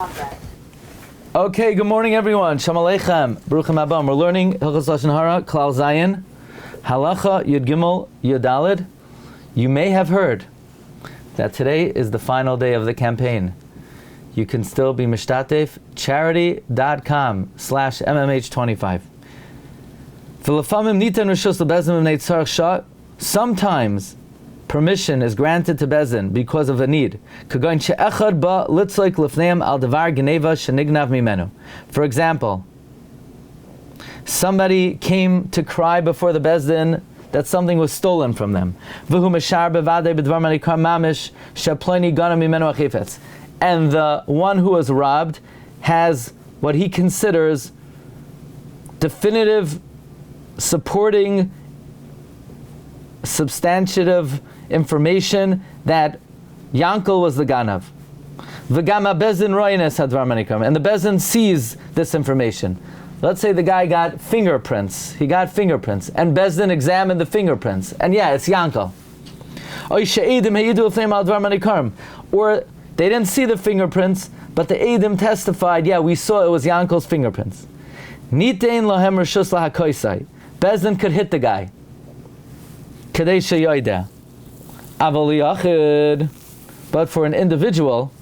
Okay, good morning everyone. Shalom Aleichem. Baruchim Abam. We're learning Hilchos Lashon Hara, Klal Zayin, Halacha, Yud Gimel, Yud Daled. You may have heard that today is the final day of the campaign. You can still be mishtatef. Charity.com/MMH25. Sometimes permission is granted to Bezin because of a need. For example, somebody came to cry before the Bezdin that something was stolen from them. And the one who was robbed has what he considers definitive, supporting, substantive information that Yankel was the Ganav. V'gama Bezin roines hadvar manikom, and the Bezin sees this information. Let's say the guy got fingerprints. He got fingerprints, and Bezdin examined the fingerprints, and yeah, it's Yankel. Or they didn't see the fingerprints, but the Eidim testified, yeah, we saw it was Yankel's fingerprints. Nitein lahem reshus lahakoisai. Bezdin could hit the guy. Kadei sheyoida. Aval yachid. But for an individual,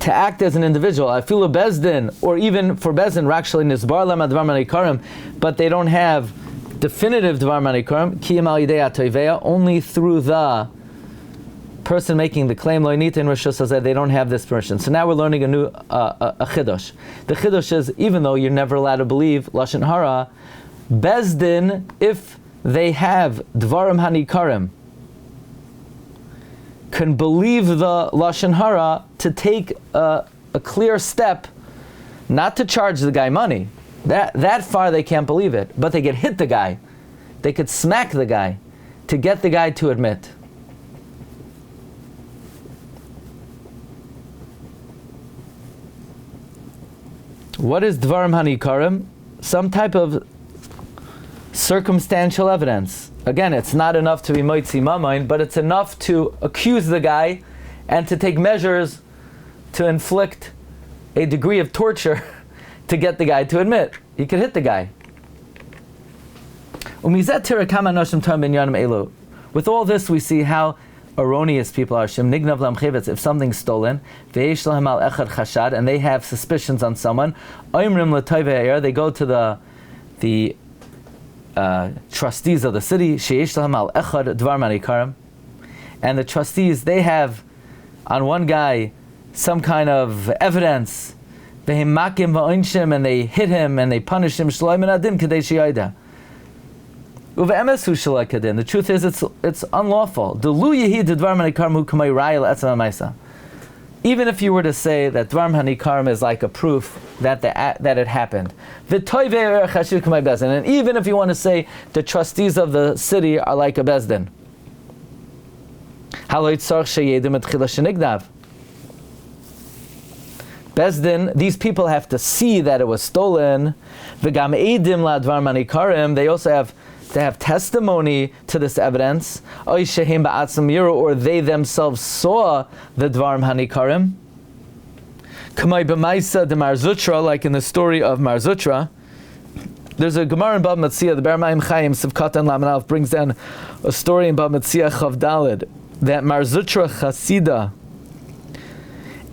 to act as an individual, I feel a Bezdin, or even for Bezdin, actually nisbar lam advar manikarim, but they don't have definitive dvar manikarim, ki al yidei atoiveya, only through the person making the claim, lo nita in reshus hazeh, they don't have this permission. So now we're learning a new a chidush. The chidush is, even though you're never allowed to believe lashon hara, Bezdin, if they have dvarim hanikarim, can believe the lashon hara to take a clear step, not to charge the guy money. That far they can't believe it, but they could hit the guy. They could smack the guy to get the guy to admit. What is dvarim hanikarim? Some type of circumstantial evidence. Again, it's not enough to be moitzi mamayin, but it's enough to accuse the guy and to take measures to inflict a degree of torture to get the guy to admit. He could hit the guy. With all this, we see how erroneous people are. If something's stolen, and they have suspicions on someone, they go to the trustees of the city, and the trustees, they have on one guy some kind of evidence, and they hit him and they punish him. The truth is, it's unlawful. Even if you were to say that dvar hanikarim is like a proof that it happened, and even if you want to say the trustees of the city are like a bezdin, Bezdin, these people have to see that it was stolen. They also have to have testimony to this evidence, or they themselves saw the dvarim hanikarim. Like in the story of Mar Zutra, there's a Gemara in Bab Metzia, the Chaim Sivkatan Lamanalf brings down a story in Bab Metzia Chav Daled, that Mar Zutra Chasida,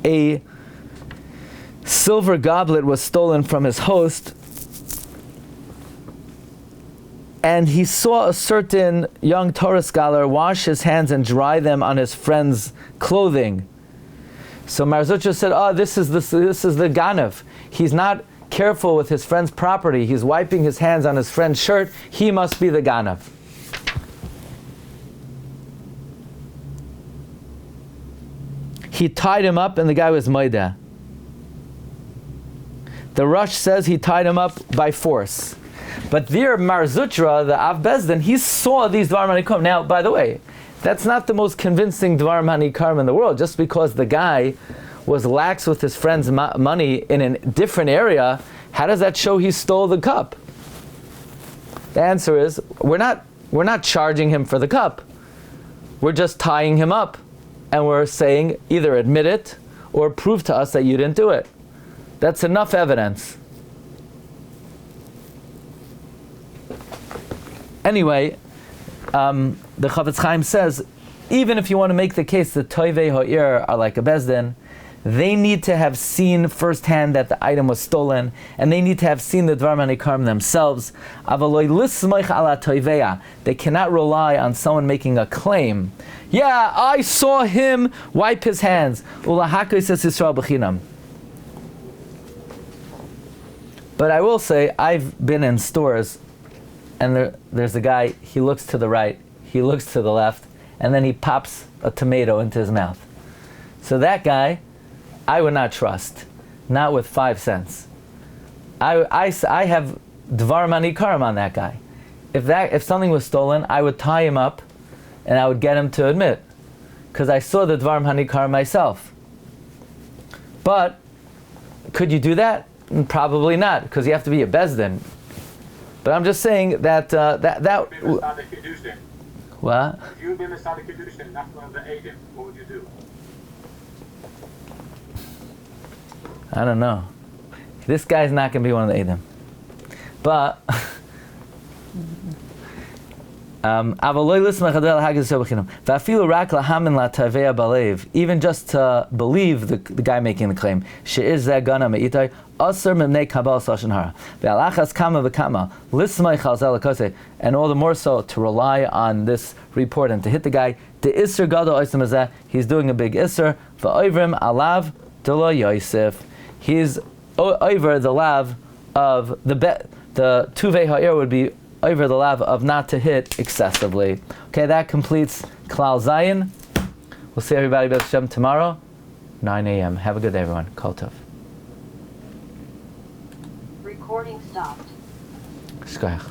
a silver goblet was stolen from his host, and he saw a certain young Torah scholar wash his hands and dry them on his friend's clothing. So Mar Zutra said, this is the Ganav. He's not careful with his friend's property. He's wiping his hands on his friend's shirt. He must be the Ganav. He tied him up and the guy was Maida. The Rush says he tied him up by force. But there, Mar Zutra, the Av Bezdin, he saw these Dvar Manikom. Now, by the way, that's not the most convincing Dvar Manikarim in the world. Just because the guy was lax with his friend's money in a different area, how does that show he stole the cup? The answer is, we're not charging him for the cup. We're just tying him up and we're saying either admit it or prove to us that you didn't do it. That's enough evidence. Anyway, the Chofetz Chaim says, even if you want to make the case that Toivei Ha'ir are like a Bezdin, they need to have seen firsthand that the item was stolen, and they need to have seen the Dvar Manikarim themselves. They cannot rely on someone making a claim. Yeah, I saw him wipe his hands. But I will say, I've been in stores, and there's a guy, he looks to the right, he looks to the left, and then he pops a tomato into his mouth. So that guy, I would not trust, not with 5 cents. I have Dvar Manikarim on that guy. If something was stolen, I would tie him up, and I would get him to admit, because I saw the Dvar Manikarim myself. But could you do that? Probably not, because you have to be a Bezdin. But I'm just saying that what? If you've been a Sadiq Kedushin, not one of the Eidim, what would you do? I don't know. This guy's not going to be one of the Eidim. But even just to believe the guy making the claim, and all the more so to rely on this report and to hit the guy, he's doing a big isser, he's over the lav of the tuvei ha'ir would be over the lav of not to hit excessively. Okay, that completes Klal Zayin. We'll see everybody Beis Hashem tomorrow, 9 a.m. Have a good day, everyone. Kol tov. Recording stopped. Shkoyach.